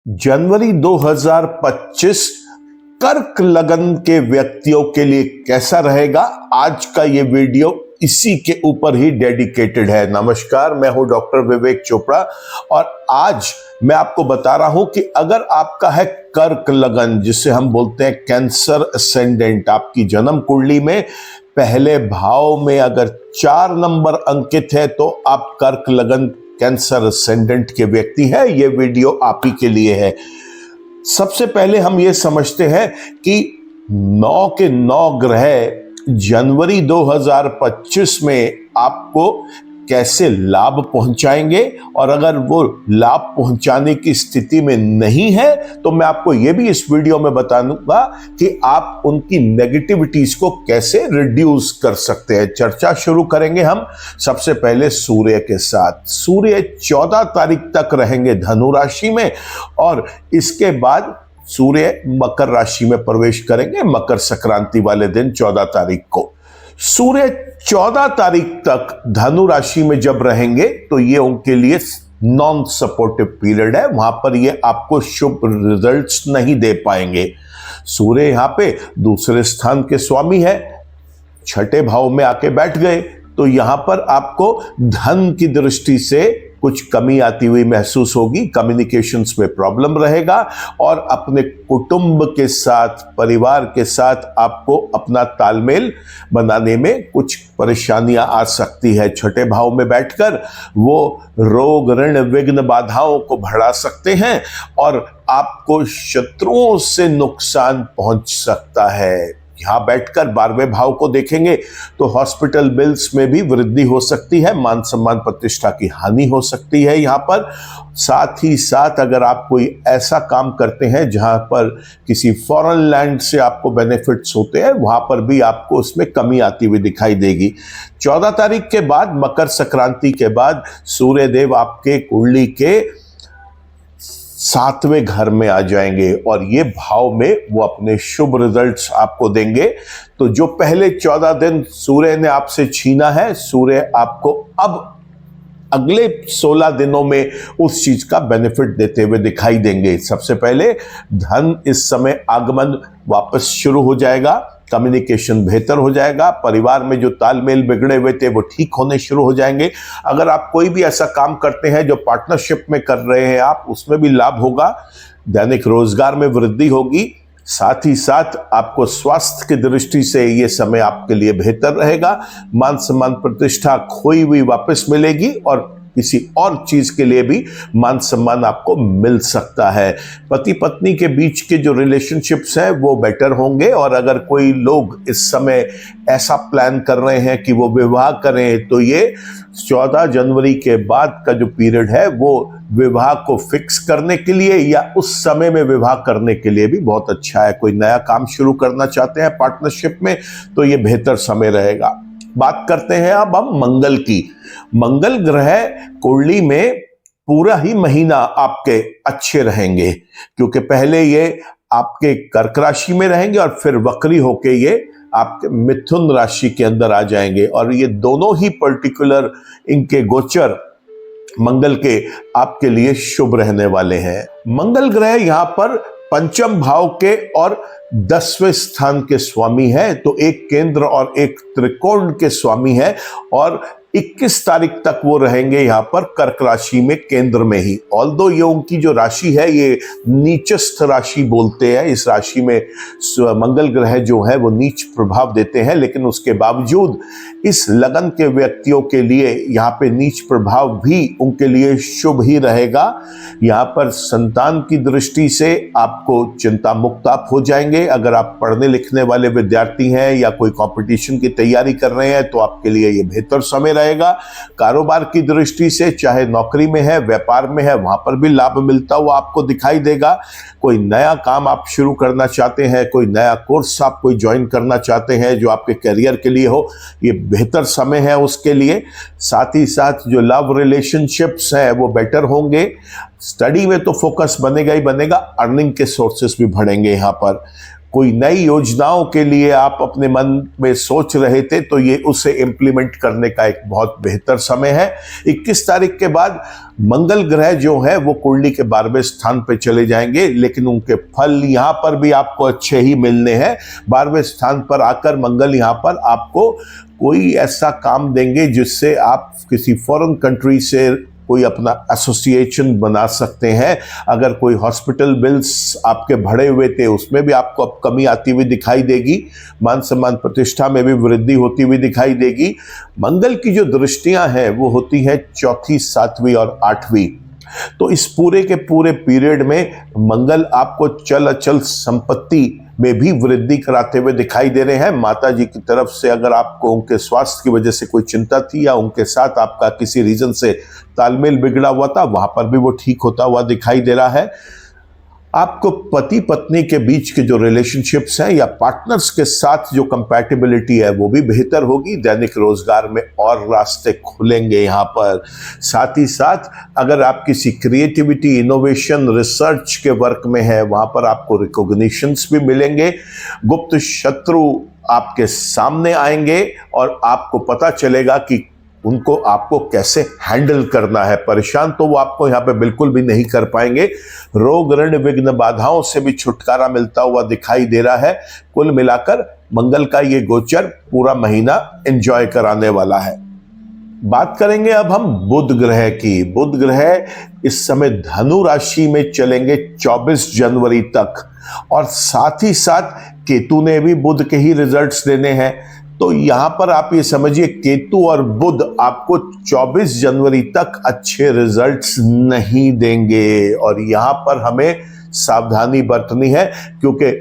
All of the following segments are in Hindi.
जनवरी 2025 कर्क लगन के व्यक्तियों के लिए कैसा रहेगा, आज का ये वीडियो इसी के ऊपर ही डेडिकेटेड है। नमस्कार, मैं हूं डॉक्टर विवेक चोपड़ा और आज मैं आपको बता रहा हूं कि अगर आपका है कर्क लगन, जिसे हम बोलते हैं कैंसर असेंडेंट, आपकी जन्म कुंडली में पहले भाव में अगर 4 नंबर अंकित है तो आप कर्क लगन कैंसर असेंडेंट के व्यक्ति है। ये वीडियो आप ही के लिए है। सबसे पहले हम ये समझते हैं कि 9 के 9 ग्रह जनवरी 2025 में आपको कैसे लाभ पहुंचाएंगे, और अगर वो लाभ पहुंचाने की स्थिति में नहीं है तो मैं आपको ये भी इस वीडियो में बता दूंगा कि आप उनकी नेगेटिविटीज को कैसे रिड्यूस कर सकते हैं। चर्चा शुरू करेंगे हम सबसे पहले सूर्य के साथ। सूर्य 14 तारीख तक रहेंगे धनु राशि में और इसके बाद सूर्य मकर राशि में प्रवेश करेंगे मकर संक्रांति वाले दिन 14 तारीख को। सूर्य 14 तारीख तक धनु राशि में जब रहेंगे तो ये उनके लिए नॉन सपोर्टिव पीरियड है, वहां पर ये आपको शुभ रिजल्ट्स नहीं दे पाएंगे। सूर्य यहां पे दूसरे स्थान के स्वामी है, छठे भाव में आके बैठ गए, तो यहां पर आपको धन की दृष्टि से कुछ कमी आती हुई महसूस होगी, कम्युनिकेशंस में प्रॉब्लम रहेगा और अपने कुटुंब के साथ, परिवार के साथ आपको अपना तालमेल बनाने में कुछ परेशानियां आ सकती है। छठे भाव में बैठकर वो रोग, ऋण, विघ्न, बाधाओं को बढ़ा सकते हैं और आपको शत्रुओं से नुकसान पहुंच सकता है। यहां बैठकर 12वें भाव को देखेंगे तो हॉस्पिटल बिल्स में भी वृद्धि हो सकती है, मान सम्मान प्रतिष्ठा की हानि हो सकती है यहां पर। साथ ही साथ अगर आप कोई ऐसा काम करते हैं जहां पर किसी फॉरेन लैंड से आपको बेनिफिट्स होते हैं, वहां पर भी आपको उसमें कमी आती हुई दिखाई देगी। 14 तारीख के बाद मकर संक्रांति के बाद सूर्य देव आपके कुंडली के 7वें घर में आ जाएंगे और ये भाव में वो अपने शुभ रिजल्ट्स आपको देंगे। तो जो पहले 14 दिन सूर्य ने आपसे छीना है, सूर्य आपको अब अगले 16 दिनों में उस चीज का बेनिफिट देते हुए दिखाई देंगे। सबसे पहले धन इस समय आगमन वापस शुरू हो जाएगा, कम्युनिकेशन बेहतर हो जाएगा, परिवार में जो तालमेल बिगड़े हुए थे वो ठीक होने शुरू हो जाएंगे। अगर आप कोई भी ऐसा काम करते हैं जो पार्टनरशिप में कर रहे हैं आप, उसमें भी लाभ होगा, दैनिक रोजगार में वृद्धि होगी। साथ ही साथ आपको स्वास्थ्य की दृष्टि से ये समय आपके लिए बेहतर रहेगा, मान सम्मान प्रतिष्ठा खोई हुई वापस मिलेगी और किसी और चीज के लिए भी मान सम्मान आपको मिल सकता है। पति पत्नी के बीच के जो रिलेशनशिप्स हैं वो बेटर होंगे और अगर कोई लोग इस समय ऐसा प्लान कर रहे हैं कि वो विवाह करें तो ये 14 जनवरी के बाद का जो पीरियड है वो विवाह को फिक्स करने के लिए या उस समय में विवाह करने के लिए भी बहुत अच्छा है। कोई नया काम शुरू करना चाहते हैं पार्टनरशिप में तो ये बेहतर समय रहेगा। बात करते हैं अब हम मंगल की। मंगल ग्रह कुंडली में पूरा ही महीना आपके अच्छे रहेंगे, क्योंकि पहले ये आपके कर्क राशि में रहेंगे और फिर वक्री होके ये आपके मिथुन राशि के अंदर आ जाएंगे और ये दोनों ही पर्टिकुलर इनके गोचर मंगल के आपके लिए शुभ रहने वाले हैं। मंगल ग्रह यहां पर पंचम भाव के और 10वें स्थान के स्वामी है, तो एक केंद्र और एक त्रिकोण के स्वामी है और 21 तारीख तक वो रहेंगे यहाँ पर कर्क राशि में, केंद्र में ही। ऑल्दो ये उनकी जो राशि है ये नीचस्थ राशि बोलते हैं, इस राशि में मंगल ग्रह जो है वो नीच प्रभाव देते हैं, लेकिन उसके बावजूद इस लगन के व्यक्तियों के लिए यहाँ पे नीच प्रभाव भी उनके लिए शुभ ही रहेगा। यहाँ पर संतान की दृष्टि से आपको चिंता मुक्त आप हो जाएंगे। अगर आप पढ़ने लिखने वाले विद्यार्थी हैं या कोई कंपटीशन की तैयारी कर रहे हैं तो आपके लिए ये बेहतर समय रहेगा। कारोबार की दृष्टि से चाहे नौकरी में है, व्यापार में है, वहां पर भी लाभ मिलता हुआ आपको दिखाई देगा। कोई नया काम आप शुरू करना चाहते हैं, कोई नया कोर्स आप कोई ज्वाइन करना चाहते हैं जो आपके करियर के लिए हो, ये बेहतर समय है उसके लिए। साथ ही साथ जो लव रिलेशनशिप्स हैं वो बेटर होंगे। स्टडी में तो फोकस बनेगा ही बनेगा, अर्निंग के सोर्सेस भी बढ़ेंगे यहाँ पर। कोई नई योजनाओं के लिए आप अपने मन में सोच रहे थे तो ये उसे इम्प्लीमेंट करने का एक बहुत बेहतर समय है। 21 तारीख के बाद मंगल ग्रह जो है वो कुंडली के 12वें स्थान पे चले जाएंगे, लेकिन उनके फल यहाँ पर भी आपको अच्छे ही मिलने हैं। 12वें स्थान पर आकर मंगल यहाँ पर आपको कोई ऐसा काम देंगे जिससे आप किसी फॉरेन कंट्री से कोई अपना एसोसिएशन बना सकते हैं। अगर कोई हॉस्पिटल बिल्स आपके बढ़े हुए थे उसमें भी आपको अब कमी आती हुई दिखाई देगी। मान सम्मान प्रतिष्ठा में भी वृद्धि होती हुई दिखाई देगी। मंगल की जो दृष्टियां हैं वो होती है 4वीं, 7वीं और 8वीं। तो इस पूरे के पूरे पीरियड में मंगल आपको चल अचल संपत्ति में भी वृद्धि कराते हुए दिखाई दे रहे हैं। माता जी की तरफ से अगर आपको उनके स्वास्थ्य की वजह से कोई चिंता थी या उनके साथ आपका किसी रीजन से तालमेल बिगड़ा हुआ था, वहां पर भी वो ठीक होता हुआ दिखाई दे रहा है। आपको पति पत्नी के बीच के जो रिलेशनशिप्स हैं या पार्टनर्स के साथ जो कंपैटिबिलिटी है वो भी बेहतर होगी। दैनिक रोजगार में और रास्ते खुलेंगे यहाँ पर। साथ ही साथ अगर आप किसी क्रिएटिविटी, इनोवेशन, रिसर्च के वर्क में है वहाँ पर आपको रिकॉग्निशंस भी मिलेंगे। गुप्त शत्रु आपके सामने आएंगे और आपको पता चलेगा कि उनको आपको कैसे हैंडल करना है। परेशान तो वो आपको यहाँ पे बिल्कुल भी नहीं कर पाएंगे। रोग, ऋण, विघ्न, बाधाओं से भी छुटकारा मिलता हुआ दिखाई दे रहा है। कुल मिलाकर मंगल का ये गोचर पूरा महीना एंजॉय कराने वाला है। बात करेंगे अब हम बुध ग्रह की। बुध ग्रह इस समय धनु राशि में चलेंगे 24 जनवरी तक, और साथ ही साथ केतु ने भी बुध के ही रिजल्ट्स देने हैं। तो यहां पर आप ये समझिए केतु और बुध आपको 24 जनवरी तक अच्छे रिजल्ट्स नहीं देंगे, और यहां पर हमें सावधानी बरतनी है क्योंकि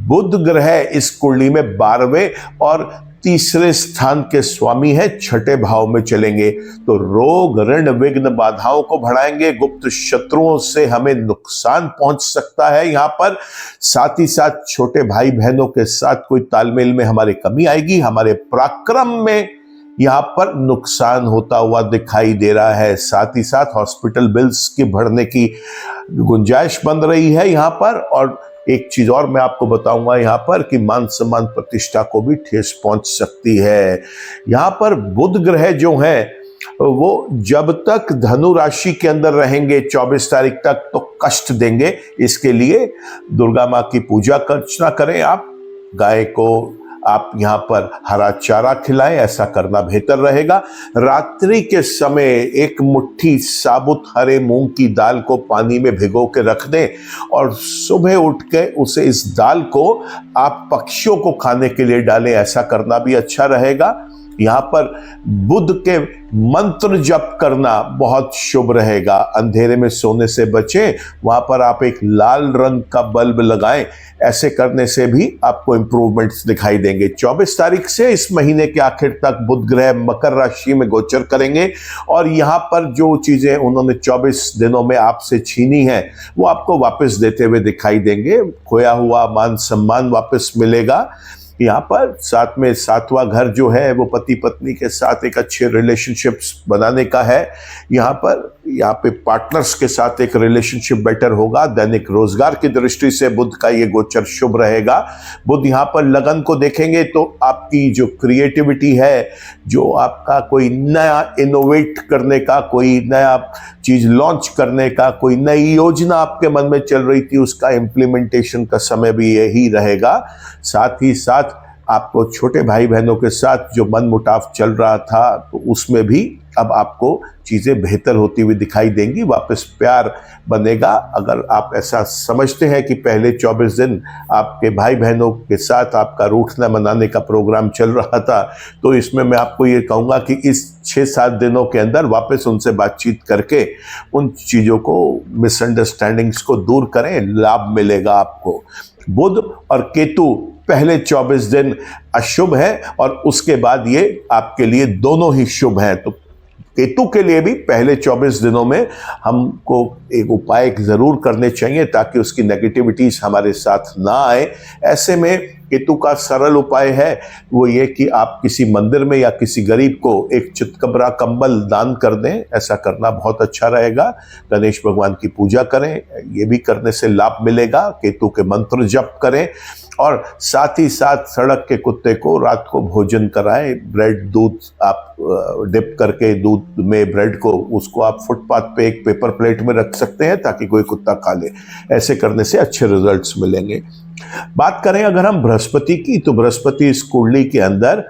बुध ग्रह इस कुंडली में 12वें और तीसरे स्थान के स्वामी है, 6ठे भाव में चलेंगे। तो रोग, ऋण, विघ्न, बाधाओं को बढ़ाएंगे। गुप्त शत्रुओं से हमें नुकसान पहुंच सकता है यहां पर। साथ ही साथ छोटे भाई बहनों के साथ कोई तालमेल में हमारी कमी आएगी। हमारे पराक्रम में यहां पर नुकसान होता हुआ दिखाई दे रहा है। साथ ही साथ हॉस्पिटल बिल्स की बढ़ने की गुंजाइश बन रही है यहां पर। और एक चीज और मैं आपको बताऊंगा यहां पर कि मान सम्मान प्रतिष्ठा को भी ठेस पहुंच सकती है। यहां पर बुध ग्रह जो है वो जब तक धनु राशि के अंदर रहेंगे 24 तारीख तक तो कष्ट देंगे। इसके लिए दुर्गा माँ की पूजा अर्चना करें। आप गाय को आप यहाँ पर हरा चारा खिलाएं, ऐसा करना बेहतर रहेगा। रात्रि के समय एक मुट्ठी साबुत हरे मूंग की दाल को पानी में भिगो के रख दें और सुबह उठ के उसे, इस दाल को आप पक्षियों को खाने के लिए डालें, ऐसा करना भी अच्छा रहेगा। यहाँ पर बुध के मंत्र जप करना बहुत शुभ रहेगा। अंधेरे में सोने से बचें। वहां पर आप एक लाल रंग का बल्ब लगाएं, ऐसे करने से भी आपको इंप्रूवमेंट्स दिखाई देंगे। 24 तारीख से इस महीने के आखिर तक बुध ग्रह मकर राशि में गोचर करेंगे और यहाँ पर जो चीजें उन्होंने 24 दिनों में आपसे छीनी है वो आपको वापस देते हुए दिखाई देंगे। खोया हुआ मान सम्मान वापस मिलेगा। यहाँ पर साथ में 7वां घर जो है वो पति पत्नी के साथ एक अच्छे रिलेशनशिप्स बनाने का है। यहाँ पे पार्टनर्स के साथ एक रिलेशनशिप बेटर होगा। दैनिक रोजगार की दृष्टि से बुध का ये गोचर शुभ रहेगा। बुध यहाँ पर लगन को देखेंगे तो आपकी जो क्रिएटिविटी है, जो आपका कोई नया इनोवेट करने का, कोई नया चीज लॉन्च करने का, कोई नई योजना आपके मन में चल रही थी, उसका इम्प्लीमेंटेशन का समय भी यही रहेगा। साथ ही साथ आपको छोटे भाई बहनों के साथ जो मन मुटाव चल रहा था तो उसमें भी अब आपको चीज़ें बेहतर होती हुई दिखाई देंगी। वापस प्यार बनेगा। अगर आप ऐसा समझते हैं कि पहले 24 दिन आपके भाई बहनों के साथ आपका रूठना मनाने का प्रोग्राम चल रहा था, तो इसमें मैं आपको ये कहूँगा कि इस 6-7 दिनों के अंदर वापस उनसे बातचीत करके उन चीज़ों को, मिसअंडरस्टैंडिंग्स को दूर करें, लाभ मिलेगा आपको। बुध और केतु पहले 24 दिन अशुभ है और उसके बाद ये आपके लिए दोनों ही शुभ हैं। तो केतु के लिए भी पहले 24 दिनों में हमको एक उपाय जरूर करने चाहिए ताकि उसकी नेगेटिविटीज हमारे साथ ना आए। ऐसे में केतु का सरल उपाय है वो ये कि आप किसी मंदिर में या किसी गरीब को एक चितकबरा कंबल दान कर दें, ऐसा करना बहुत अच्छा रहेगा। गणेश भगवान की पूजा करें, ये भी करने से लाभ मिलेगा। केतु के मंत्र जप करें और साथ ही साथ सड़क के कुत्ते को रात को भोजन कराएं। ब्रेड दूध आप डिप करके दूध में ब्रेड को उसको आप फुटपाथ पे एक पेपर प्लेट में रख सकते हैं ताकि कोई कुत्ता खा ले। ऐसे करने से अच्छे रिजल्ट्स मिलेंगे। बात करें अगर हम बृहस्पति की, तो बृहस्पति इस कुंडली के अंदर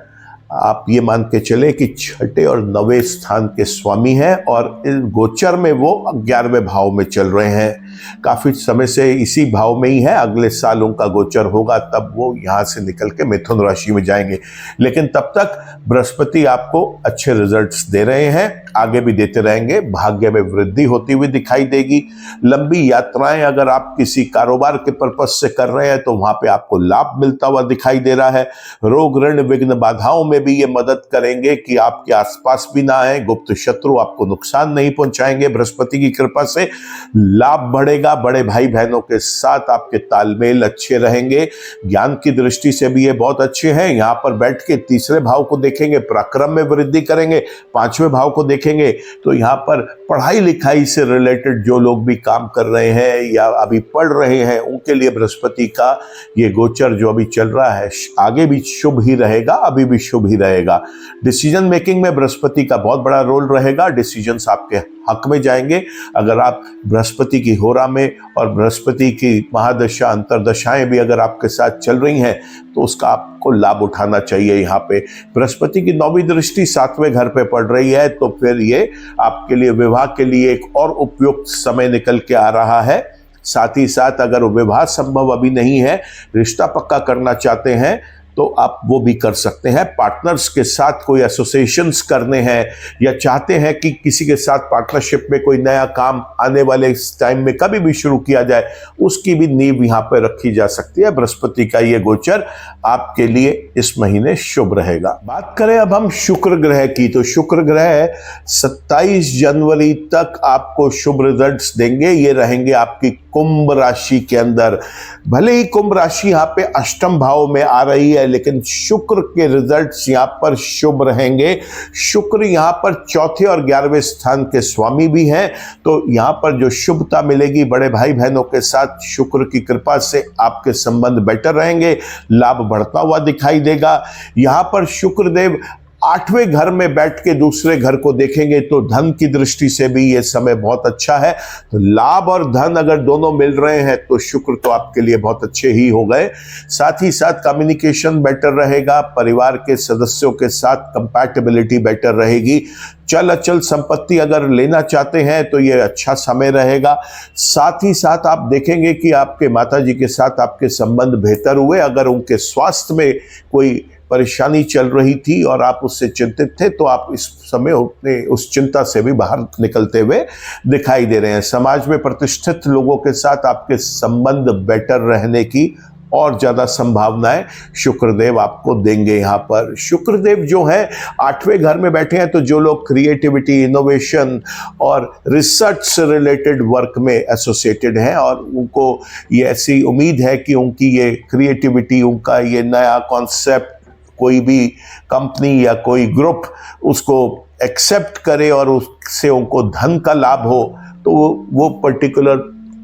आप ये मान के चले कि 6ठे और 9वें स्थान के स्वामी हैं और इस गोचर में वो 11वें भाव में चल रहे हैं। काफी समय से इसी भाव में ही है, अगले साल उनका गोचर होगा तब वो यहाँ से निकल के मिथुन राशि में जाएंगे। लेकिन तब तक बृहस्पति आपको अच्छे रिजल्ट्स दे रहे हैं, आगे भी देते रहेंगे। भाग्य में वृद्धि होती हुई दिखाई देगी। लंबी यात्राएं अगर आप किसी कारोबार के पर्पज से कर रहे हैं तो वहां पे आपको लाभ मिलता हुआ दिखाई दे रहा है। रोग ऋण विघ्न बाधाओं में भी ये मदद करेंगे कि आपके आसपास भी ना आए, गुप्त शत्रु आपको नुकसान नहीं पहुंचाएंगे। बृहस्पति की कृपा से लाभ बढ़ेगा। बड़े भाई बहनों के साथ आपके तालमेल अच्छे रहेंगे। ज्ञान की दृष्टि से भी ये बहुत अच्छे हैं। यहाँ पर बैठ के तीसरे भाव को देखेंगे, पराक्रम में वृद्धि करेंगे। 5वें भाव को देखेंगे तो यहाँ पर पढ़ाई लिखाई से रिलेटेड जो लोग भी काम कर रहे हैं या अभी पढ़ रहे हैं उनके लिए बृहस्पति का ये गोचर जो अभी चल रहा है आगे भी शुभ ही रहेगा, अभी भी शुभ ही रहेगा। डिसीजन मेकिंग में बृहस्पति का बहुत बड़ा रोल रहेगा। डिसीजंस आपके हक में जाएंगे। अगर आप बृहस्पति की होरा में और बृहस्पति की महादशा अंतरदशाएं भी अगर आपके साथ चल रही हैं तो उसका आपको लाभ उठाना चाहिए। यहाँ पे बृहस्पति की 9वीं दृष्टि 7वें घर पे पड़ रही है तो फिर ये आपके लिए विवाह के लिए एक और उपयुक्त समय निकल के आ रहा है। साथ ही साथ अगर विवाह संभव अभी नहीं है, रिश्ता पक्का करना चाहते हैं तो आप वो भी कर सकते हैं। पार्टनर्स के साथ कोई एसोसिएशंस करने हैं या चाहते हैं कि किसी के साथ पार्टनरशिप में कोई नया काम आने वाले टाइम में कभी भी शुरू किया जाए, उसकी भी नींव यहाँ पर रखी जा सकती है। बृहस्पति का ये गोचर आपके लिए इस महीने शुभ रहेगा। बात करें अब हम शुक्र ग्रह की, तो शुक्र ग्रह 27 जनवरी तक आपको शुभ रिजल्ट्स देंगे। ये रहेंगे आपकी कुंभ राशि के अंदर। भले ही कुंभ राशि यहाँ पे अष्टम भाव में आ रही है लेकिन शुक्र के रिजल्ट्स यहाँ पर शुभ रहेंगे। शुक्र यहाँ पर 4थे और 11वें स्थान के स्वामी भी हैं तो यहाँ पर जो शुभता मिलेगी बड़े भाई बहनों के साथ शुक्र की कृपा से आपके संबंध बेटर रहेंगे, लाभ बढ़ता हुआ दिखाई देगा। यहाँ पर शुक्रदेव 8वें घर में बैठ के दूसरे घर को देखेंगे तो धन की दृष्टि से भी ये समय बहुत अच्छा है। तो लाभ और धन अगर दोनों मिल रहे हैं तो शुक्र तो आपके लिए बहुत अच्छे ही हो गए। साथ ही साथ कम्युनिकेशन बेटर रहेगा, परिवार के सदस्यों के साथ कंपैटिबिलिटी बेटर रहेगी। चल अचल संपत्ति अगर लेना चाहते हैं तो ये अच्छा समय रहेगा। साथ ही साथ आप देखेंगे कि आपके माताजी के साथ आपके संबंध बेहतर हुए। अगर उनके स्वास्थ्य में कोई परेशानी चल रही थी और आप उससे चिंतित थे तो आप इस समय अपने उस चिंता से भी बाहर निकलते हुए दिखाई दे रहे हैं। समाज में प्रतिष्ठित लोगों के साथ आपके संबंध बेटर रहने की और ज्यादा संभावनाएं शुक्रदेव आपको देंगे। यहाँ पर शुक्रदेव जो है 8वें घर में बैठे हैं तो जो लोग क्रिएटिविटी, इनोवेशन और रिसर्च से रिलेटेड वर्क में एसोसिएटेड हैं और उनको ये ऐसी उम्मीद है कि उनकी ये क्रिएटिविटी, उनका ये नया कॉन्सेप्ट कोई भी कंपनी या कोई ग्रुप उसको एक्सेप्ट करे और उससे उनको धन का लाभ हो, तो वो पर्टिकुलर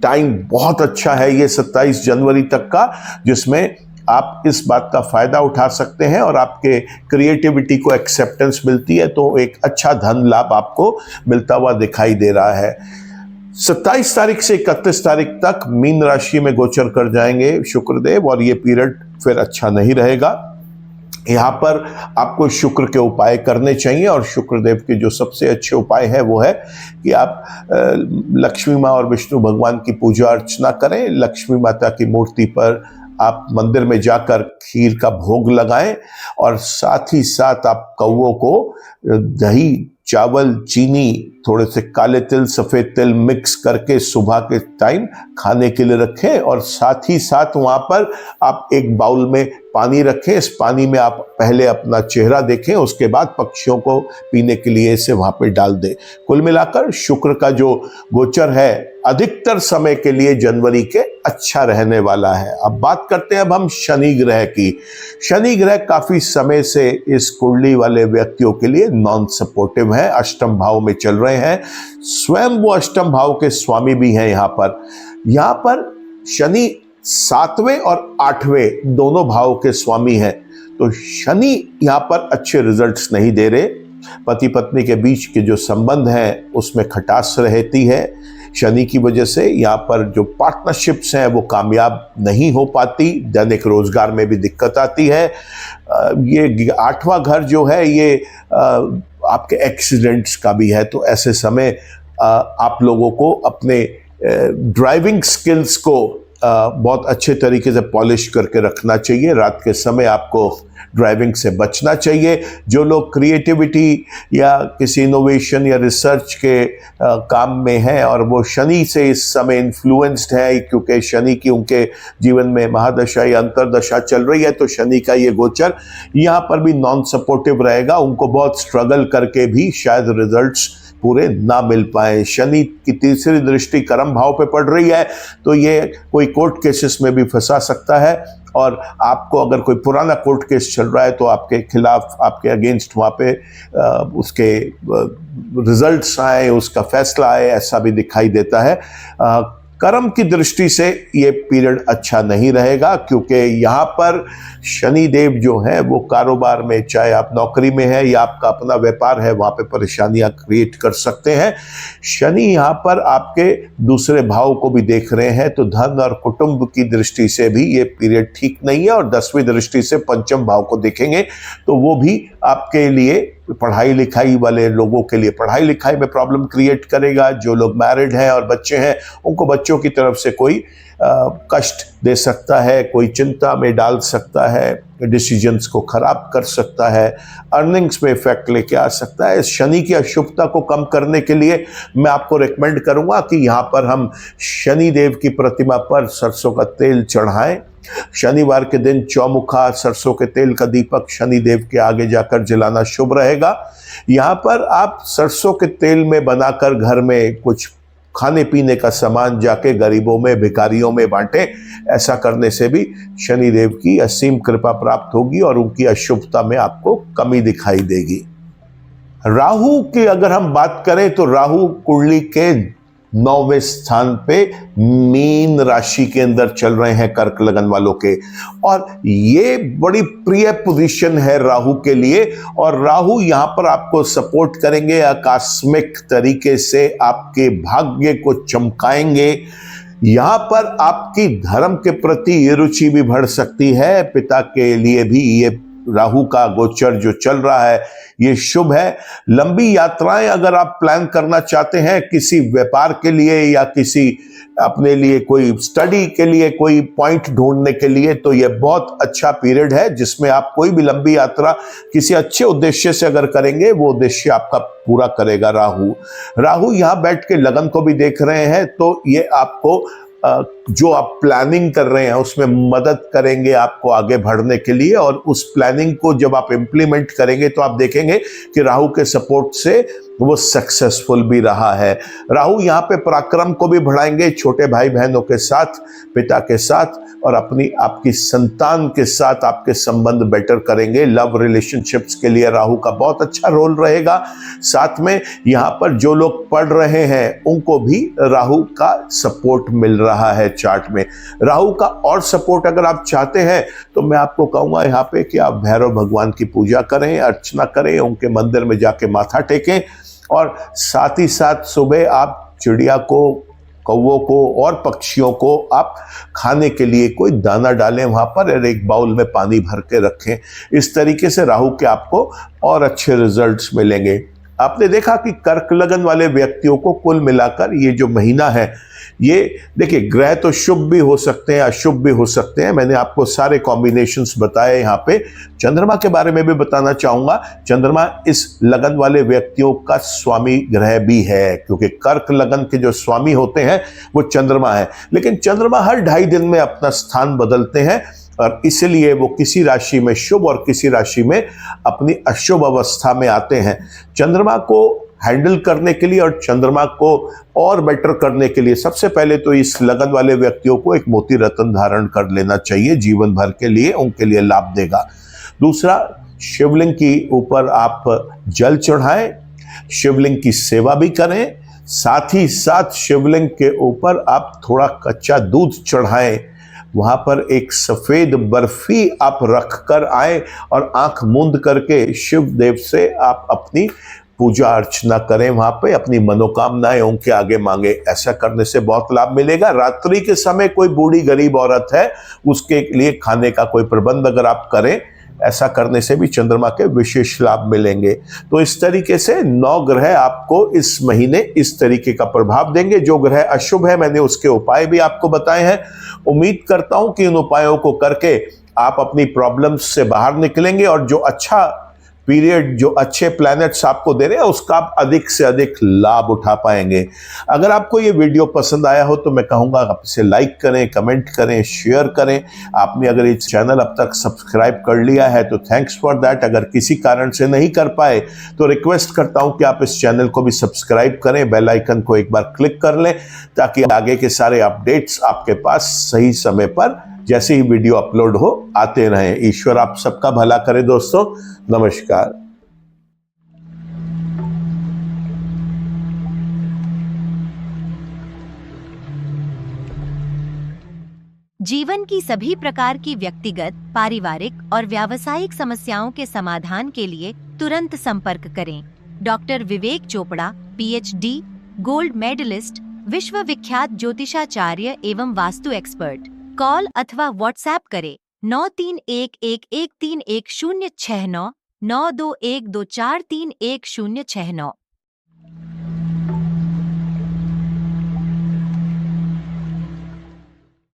टाइम बहुत अच्छा है ये 27 जनवरी तक का, जिसमें आप इस बात का फायदा उठा सकते हैं और आपके क्रिएटिविटी को एक्सेप्टेंस मिलती है तो एक अच्छा धन लाभ आपको मिलता हुआ दिखाई दे रहा है। 27 तारीख से 31 तारीख तक मीन राशि में गोचर कर जाएंगे शुक्रदेव और ये पीरियड फिर अच्छा नहीं रहेगा। यहाँ पर आपको शुक्र के उपाय करने चाहिए और शुक्रदेव के जो सबसे अच्छे उपाय है वो है कि आप लक्ष्मी माँ और विष्णु भगवान की पूजा अर्चना करें। लक्ष्मी माता की मूर्ति पर आप मंदिर में जाकर खीर का भोग लगाएं और साथ ही साथ आप कौवों को दही, चावल, चीनी, थोड़े से काले तिल, सफ़ेद तिल मिक्स करके सुबह के टाइम खाने के लिए रखें और साथ ही साथ वहाँ पर आप एक बाउल में पानी रखें। इस पानी में आप पहले अपना चेहरा देखें, उसके बाद पक्षियों को पीने के लिए इसे वहाँ पे डाल दें। कुल मिलाकर शुक्र का जो गोचर है अधिकतर समय के लिए जनवरी के अच्छा रहने वाला है। अब बात करते हैं अब हम शनि ग्रह की। शनि ग्रह काफी समय से इस कुंडली वाले व्यक्तियों के लिए नॉन सपोर्टिव है, अष्टम भाव में चल रहे हैं। स्वयं वो अष्टम भाव के स्वामी भी हैं। यहाँ पर शनि 7वें और 8वें दोनों भाव के स्वामी हैं, तो शनि यहाँ पर अच्छे रिजल्ट्स नहीं दे रहे। पति पत्नी के बीच के जो संबंध हैं उसमें खटास रहती है। शनि की वजह से यहाँ पर जो पार्टनरशिप्स हैं वो कामयाब नहीं हो पाती, दैनिक रोजगार में भी दिक्कत आती है। ये 8वां घर जो है ये आपके एक्सीडेंट्स का भी है, तो ऐसे समय आप लोगों को अपने ड्राइविंग स्किल्स को बहुत अच्छे तरीके से पॉलिश करके रखना चाहिए। रात के समय आपको ड्राइविंग से बचना चाहिए। जो लोग क्रिएटिविटी या किसी इनोवेशन या रिसर्च के काम में हैं और वो शनि से इस समय इन्फ्लुएंस्ड है, क्योंकि शनि की उनके जीवन में महादशा या अंतरदशा चल रही है, तो शनि का ये गोचर यहाँ पर भी नॉन सपोर्टिव रहेगा। उनको बहुत स्ट्रगल करके भी शायद रिजल्ट्स पूरे ना मिल पाए। शनि की तीसरी दृष्टि कर्म भाव पे पड़ रही है, तो ये कोई कोर्ट केसेस में भी फंसा सकता है, और आपको अगर कोई पुराना कोर्ट केस चल रहा है तो आपके खिलाफ, आपके अगेंस्ट वहाँ पे उसके रिजल्ट्स आए, उसका फैसला आए, ऐसा भी दिखाई देता है। कर्म की दृष्टि से ये पीरियड अच्छा नहीं रहेगा, क्योंकि यहाँ पर शनि देव जो हैं वो कारोबार में, चाहे आप नौकरी में हैं या आपका अपना व्यापार है, वहाँ पे परेशानियाँ क्रिएट कर सकते हैं। शनि यहाँ पर आपके दूसरे भाव को भी देख रहे हैं, तो धन और कुटुंब की दृष्टि से भी ये पीरियड ठीक नहीं है, और 10वीं दृष्टि से पंचम भाव को देखेंगे तो वो भी आपके लिए, पढ़ाई लिखाई वाले लोगों के लिए पढ़ाई लिखाई में प्रॉब्लम क्रिएट करेगा। जो लोग मैरिड हैं और बच्चे हैं उनको बच्चों की तरफ से कोई कष्ट दे सकता है, कोई चिंता में डाल सकता है, डिसीजंस को खराब कर सकता है, अर्निंग्स में इफेक्ट लेके आ सकता है। शनि की अशुभता को कम करने के लिए मैं आपको रेकमेंड करूंगा कि यहाँ पर हम शनि देव की प्रतिमा पर सरसों का तेल चढ़ाएं। शनिवार के दिन चौमुखा सरसों के तेल का दीपक शनि देव के आगे जाकर जलाना शुभ रहेगा। यहाँ पर आप सरसों के तेल में बनाकर घर में कुछ खाने पीने का सामान जाके गरीबों में, भिखारियों में बांटे। ऐसा करने से भी शनि देव की असीम कृपा प्राप्त होगी और उनकी अशुभता में आपको कमी दिखाई देगी। राहु की अगर हम बात करें तो राहु कुंडली के 9वें स्थान पे मीन राशि के अंदर चल रहे हैं कर्क लगन वालों के, और ये बड़ी प्रिय पोजीशन है राहु के लिए। और राहु यहाँ पर आपको सपोर्ट करेंगे, आकस्मिक तरीके से आपके भाग्य को चमकाएंगे। यहाँ पर आपकी धर्म के प्रति रुचि भी बढ़ सकती है। पिता के लिए भी ये राहु का गोचर जो चल रहा है ये शुभ है। लंबी यात्राएं अगर आप प्लान करना चाहते हैं किसी व्यापार के लिए या किसी अपने लिए कोई स्टडी के लिए कोई पॉइंट ढूंढने के लिए, तो ये बहुत अच्छा पीरियड है जिसमें आप कोई भी लंबी यात्रा किसी अच्छे उद्देश्य से अगर करेंगे वो उद्देश्य आपका पूरा करेगा राहु यहाँ बैठ के लगन को भी देख रहे हैं, तो ये आपको जो आप प्लानिंग कर रहे हैं उसमें मदद करेंगे आपको आगे बढ़ने के लिए। और उस प्लानिंग को जब आप इम्प्लीमेंट करेंगे तो आप देखेंगे कि राहु के सपोर्ट से वो सक्सेसफुल भी रहा है। राहु यहाँ पे पराक्रम को भी बढ़ाएंगे, छोटे भाई बहनों के साथ, पिता के साथ और आपकी संतान के साथ आपके संबंध बेटर करेंगे। लव रिलेशनशिप्स के लिए राहु का बहुत अच्छा रोल रहेगा। साथ में यहाँ पर जो लोग पढ़ रहे हैं उनको भी राहु का सपोर्ट मिल रहा है चार्ट में। राहु का और सपोर्ट अगर आप चाहते हैं तो मैं आपको कहूँगा यहाँ पे कि आप भैरव भगवान की पूजा करें, अर्चना करें, उनके मंदिर में जाके माथा टेकें, और साथ ही साथ सुबह आप चिड़िया को, कौवों को और पक्षियों को आप खाने के लिए कोई दाना डालें वहाँ पर, और एक बाउल में पानी भर के रखें। इस तरीके से राहु के आपको और अच्छे रिजल्ट्स मिलेंगे। आपने देखा कि कर्क लगन वाले व्यक्तियों को कुल मिलाकर ये जो महीना है, ये देखिए ग्रह तो शुभ भी हो सकते हैं, अशुभ भी हो सकते हैं। मैंने आपको सारे कॉम्बिनेशंस बताए। यहाँ पे चंद्रमा के बारे में भी बताना चाहूंगा। चंद्रमा इस लगन वाले व्यक्तियों का स्वामी ग्रह भी है, क्योंकि कर्क लगन के जो स्वामी होते हैं वो चंद्रमा है। लेकिन चंद्रमा हर 2.5 दिन में अपना स्थान बदलते हैं, और इसलिए वो किसी राशि में शुभ और किसी राशि में अपनी अशुभ अवस्था में आते हैं। चंद्रमा को हैंडल करने के लिए और चंद्रमा को और बेटर करने के लिए सबसे पहले तो इस लगन वाले व्यक्तियों को एक मोती रत्न धारण कर लेना चाहिए जीवन भर के लिए, उनके लिए लाभ देगा। दूसरा, शिवलिंग के ऊपर आप जल चढ़ाएं, शिवलिंग की सेवा भी करें, साथ ही साथ शिवलिंग के ऊपर आप थोड़ा कच्चा दूध चढ़ाएं, वहां पर एक सफेद बर्फी आप रख कर आए और आंख मूंद करके शिव देव से आप अपनी पूजा अर्चना करें, वहां पे अपनी मनोकामनाएं उनके आगे मांगे। ऐसा करने से बहुत लाभ मिलेगा। रात्रि के समय कोई बूढ़ी गरीब औरत है, उसके लिए खाने का कोई प्रबंध अगर आप करें, ऐसा करने से भी चंद्रमा के विशेष लाभ मिलेंगे। तो इस तरीके से 9 ग्रह आपको इस महीने इस तरीके का प्रभाव देंगे। जो ग्रह अशुभ है मैंने उसके उपाय भी आपको बताए हैं। उम्मीद करता हूं कि उन उपायों को करके आप अपनी प्रॉब्लम्स से बाहर निकलेंगे और जो अच्छा पीरियड, जो अच्छे प्लैनेट्स आपको दे रहे हैं, उसका आप अधिक से अधिक लाभ उठा पाएंगे। अगर आपको ये वीडियो पसंद आया हो तो मैं कहूँगा आप इसे लाइक करें, कमेंट करें, शेयर करें। आपने अगर इस चैनल अब तक सब्सक्राइब कर लिया है तो थैंक्स फॉर दैट। अगर किसी कारण से नहीं कर पाए तो रिक्वेस्ट करता हूँ कि आप इस चैनल को भी सब्सक्राइब करें, बेल आइकन को एक बार क्लिक कर लें ताकि आगे के सारे अपडेट्स आपके पास सही समय पर जैसे ही वीडियो अपलोड हो आते रहें। ईश्वर आप सबका भला करे दोस्तों। नमस्कार। जीवन की सभी प्रकार की व्यक्तिगत, पारिवारिक और व्यावसायिक समस्याओं के समाधान के लिए तुरंत संपर्क करें। डॉक्टर विवेक चोपड़ा, पीएचडी, गोल्ड मेडलिस्ट, विश्व विख्यात ज्योतिषाचार्य एवं वास्तु एक्सपर्ट। कॉल अथवा व्हाट्सएप करें 9311131069 9212243169।